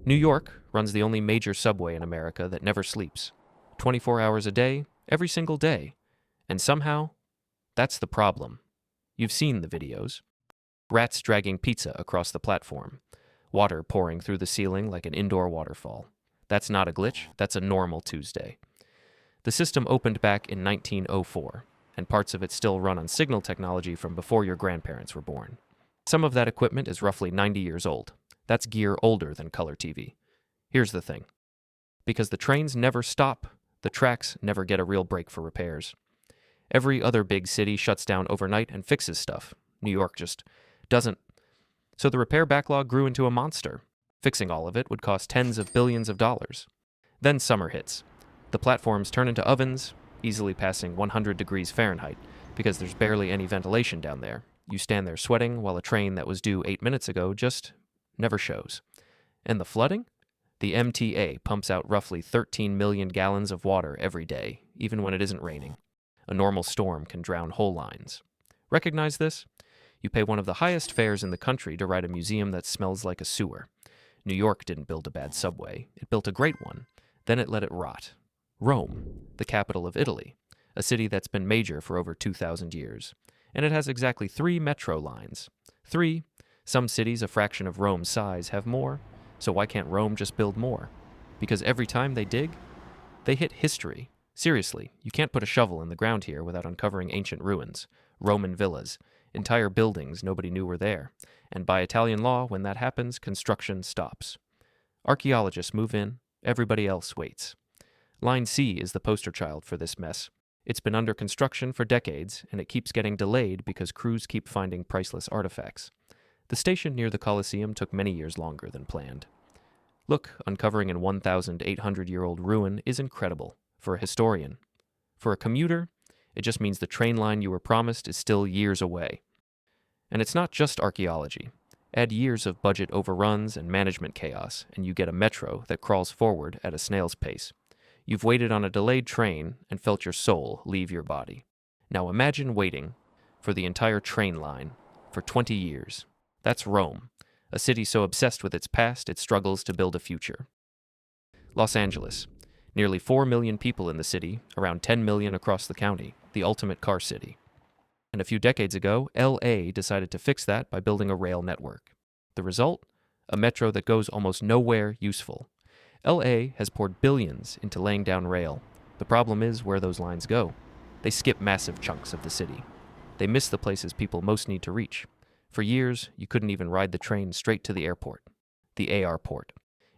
New York runs the only major subway in America that never sleeps. 24 hours a day, every single day. And somehow, that's the problem. You've seen the videos. Rats dragging pizza across the platform. Water pouring through the ceiling like an indoor waterfall. That's not a glitch, that's a normal Tuesday. The system opened back in 1904, and parts of it still run on signal technology from before your grandparents were born. Some of that equipment is roughly 90 years old. That's gear older than color TV. Here's the thing. Because the trains never stop, the tracks never get a real break for repairs. Every other big city shuts down overnight and fixes stuff. New York just doesn't. So the repair backlog grew into a monster. Fixing all of it would cost tens of billions of dollars. Then summer hits. The platforms turn into ovens, easily passing 100 degrees Fahrenheit, because there's barely any ventilation down there. You stand there sweating while a train that was due 8 minutes ago just never shows. And the flooding? The MTA pumps out roughly 13 million gallons of water every day, even when it isn't raining. A normal storm can drown whole lines. Recognize this? You pay one of the highest fares in the country to ride a museum that smells like a sewer. New York didn't build a bad subway. It built a great one. Then it let it rot. Rome, the capital of Italy, a city that's been major for over 2,000 years. And it has exactly 3 metro lines. 3. Some cities a fraction of Rome's size have more, so why can't Rome just build more? Because every time they dig, they hit history. Seriously, you can't put a shovel in the ground here without uncovering ancient ruins, Roman villas, entire buildings nobody knew were there. And by Italian law, when that happens, construction stops. Archaeologists move in, everybody else waits. Line C is the poster child for this mess. It's been under construction for decades, and it keeps getting delayed because crews keep finding priceless artifacts. The station near the Colosseum took many years longer than planned. Look, uncovering an 1,800-year-old ruin is incredible for a historian. For a commuter, it just means the train line you were promised is still years away. And it's not just archaeology. Add years of budget overruns and management chaos, and you get a metro that crawls forward at a snail's pace. You've waited on a delayed train and felt your soul leave your body. Now imagine waiting for the entire train line for 20 years. That's Rome, a city so obsessed with its past it struggles to build a future. Los Angeles. Nearly 4 million people in the city, around 10 million across the county, the ultimate car city. And a few decades ago, LA decided to fix that by building a rail network. The result? A metro that goes almost nowhere useful. LA has poured billions into laying down rail. The problem is where those lines go. They skip massive chunks of the city. They miss the places people most need to reach. For years, you couldn't even ride the train straight to the airport, the AR port,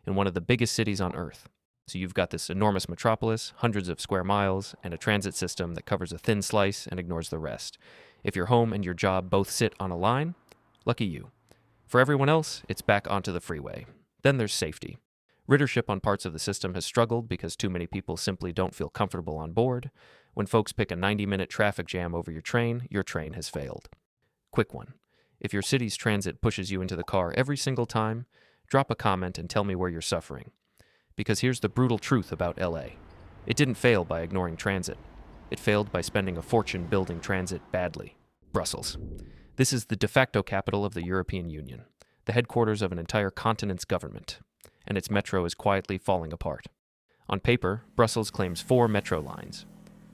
in one of the biggest cities on Earth. So you've got this enormous metropolis, hundreds of square miles, and a transit system that covers a thin slice and ignores the rest. If your home and your job both sit on a line, lucky you. For everyone else, it's back onto the freeway. Then there's safety. Ridership on parts of the system has struggled because too many people simply don't feel comfortable on board. When folks pick a 90-minute traffic jam over your train has failed. Quick one. If your city's transit pushes you into the car every single time, drop a comment and tell me where you're suffering. Because here's the brutal truth about LA. It didn't fail by ignoring transit. It failed by spending a fortune building transit badly. Brussels. This is the de facto capital of the European Union, the headquarters of an entire continent's government, and its metro is quietly falling apart. On paper, Brussels claims 4 metro lines.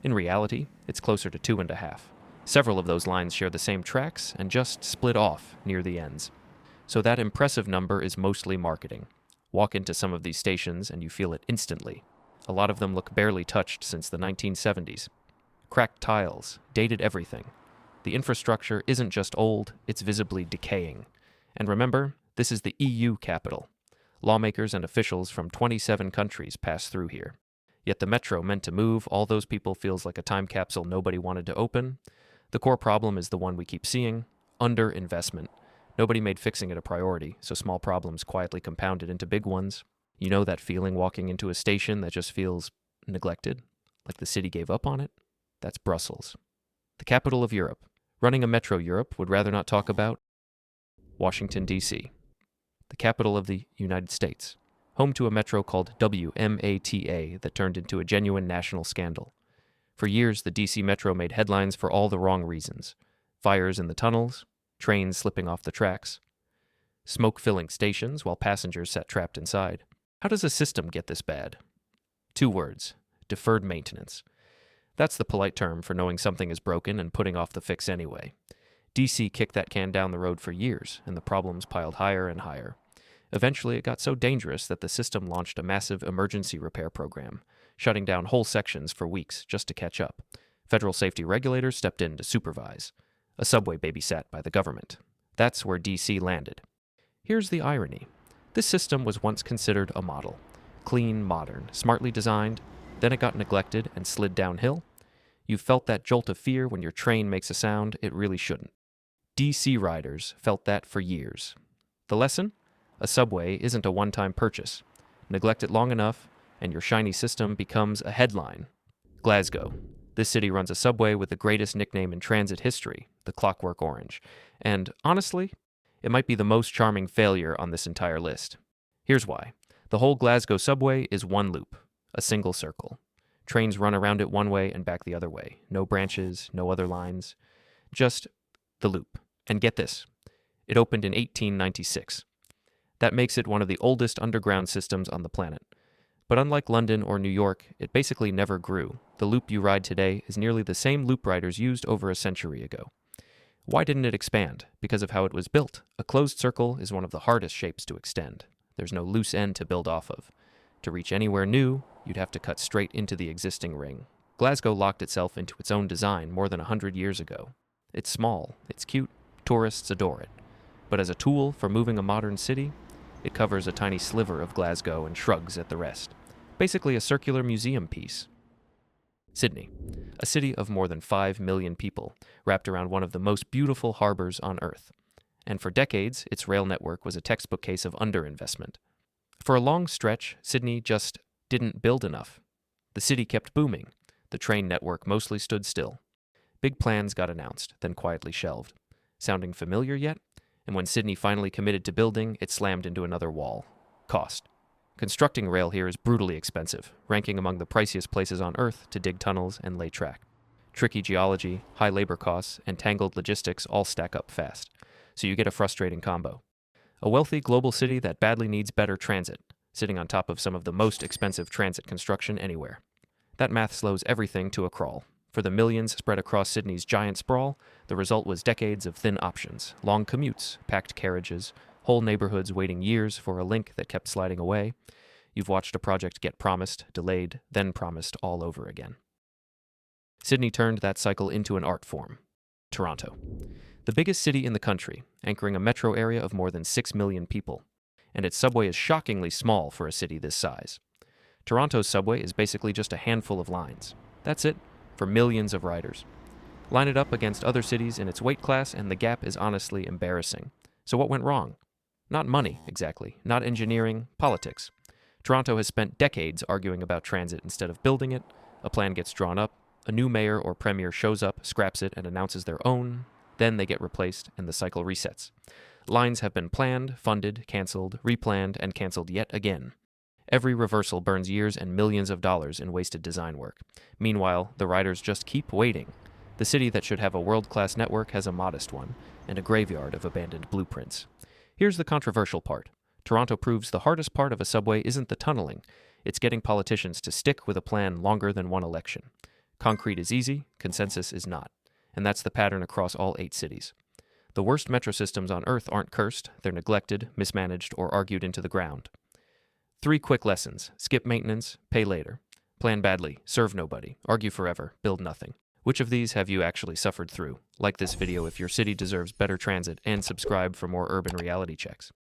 In reality, it's closer to 2.5. Several of those lines share the same tracks and just split off near the ends. So that impressive number is mostly marketing. Walk into some of these stations and you feel it instantly. A lot of them look barely touched since the 1970s. Cracked tiles, dated everything. The infrastructure isn't just old, it's visibly decaying. And remember, this is the EU capital. Lawmakers and officials from 27 countries pass through here. Yet the metro meant to move all those people feels like a time capsule nobody wanted to open. The core problem is the one we keep seeing, underinvestment. Nobody made fixing it a priority, so small problems quietly compounded into big ones. You know that feeling walking into a station that just feels neglected, like the city gave up on it? That's Brussels. The capital of Europe. Running a metro Europe would rather not talk about Washington, D.C., the capital of the United States, home to a metro called WMATA that turned into a genuine national scandal. For years, the D.C. Metro made headlines for all the wrong reasons. Fires in the tunnels, trains slipping off the tracks. smoke-filling stations while passengers sat trapped inside. How does a system get this bad? 2 words: deferred maintenance. That's the polite term for knowing something is broken and putting off the fix anyway. DC kicked that can down the road for years, and the problems piled higher and higher. Eventually, it got so dangerous that the system launched a massive emergency repair program, shutting down whole sections for weeks just to catch up. Federal safety regulators stepped in to supervise. A subway babysat by the government. That's where DC landed. Here's the irony. This system was once considered a model. Clean, modern, smartly designed. Then it got neglected and slid downhill. You felt that jolt of fear when your train makes a sound it really shouldn't. DC riders felt that for years. The lesson? A subway isn't a one-time purchase. Neglect it long enough, and your shiny system becomes a headline. Glasgow. This city runs a subway with the greatest nickname in transit history, the Clockwork Orange. And honestly, it might be the most charming failure on this entire list. Here's why. The whole Glasgow subway is one loop, a single circle. Trains run around it one way and back the other way. No branches, no other lines. Just the loop. And get this, it opened in 1896. That makes it one of the oldest underground systems on the planet. But unlike London or New York, it basically never grew. The loop you ride today is nearly the same loop riders used over a century ago. Why didn't it expand? Because of how it was built. A closed circle is one of the hardest shapes to extend. There's no loose end to build off of. To reach anywhere new, you'd have to cut straight into the existing ring. Glasgow locked itself into its own design more than 100 years ago. It's small, it's cute, tourists adore it. But as a tool for moving a modern city, it covers a tiny sliver of Glasgow and shrugs at the rest. Basically a circular museum piece. Sydney, a city of more than 5 million people, wrapped around one of the most beautiful harbors on Earth. And for decades, its rail network was a textbook case of underinvestment. For a long stretch, Sydney just didn't build enough. The city kept booming. The train network mostly stood still. Big plans got announced, then quietly shelved. Sounding familiar yet? And when Sydney finally committed to building, it slammed into another wall. Cost. Constructing rail here is brutally expensive, ranking among the priciest places on Earth to dig tunnels and lay track. Tricky geology, high labor costs, and tangled logistics all stack up fast, so you get a frustrating combo. A wealthy global city that badly needs better transit, sitting on top of some of the most expensive transit construction anywhere. That math slows everything to a crawl. For the millions spread across Sydney's giant sprawl, the result was decades of thin options, long commutes, packed carriages, whole neighborhoods waiting years for a link that kept sliding away. You've watched a project get promised, delayed, then promised all over again. Sydney turned that cycle into an art form. Toronto. The biggest city in the country, anchoring a metro area of more than 6 million people. And its subway is shockingly small for a city this size. Toronto's subway is basically just a handful of lines. That's it, for millions of riders. Line it up against other cities in its weight class, and the gap is honestly embarrassing. So what went wrong? Not money, exactly. Not engineering, politics. Toronto has spent decades arguing about transit instead of building it. A plan gets drawn up, a new mayor or premier shows up, scraps it, and announces their own. Then they get replaced, and the cycle resets. Lines have been planned, funded, canceled, replanned, and canceled yet again. Every reversal burns years and millions of dollars in wasted design work. Meanwhile, the riders just keep waiting. The city that should have a world-class network has a modest one, and a graveyard of abandoned blueprints. Here's the controversial part. Toronto proves the hardest part of a subway isn't the tunneling. It's getting politicians to stick with a plan longer than one election. Concrete is easy, consensus is not. And that's the pattern across all 8 cities. The worst metro systems on Earth aren't cursed, they're neglected, mismanaged, or argued into the ground. 3 quick lessons. Skip maintenance, pay later. Plan badly, serve nobody, argue forever, build nothing. Which of these have you actually suffered through? Like this video if your city deserves better transit, and subscribe for more urban reality checks.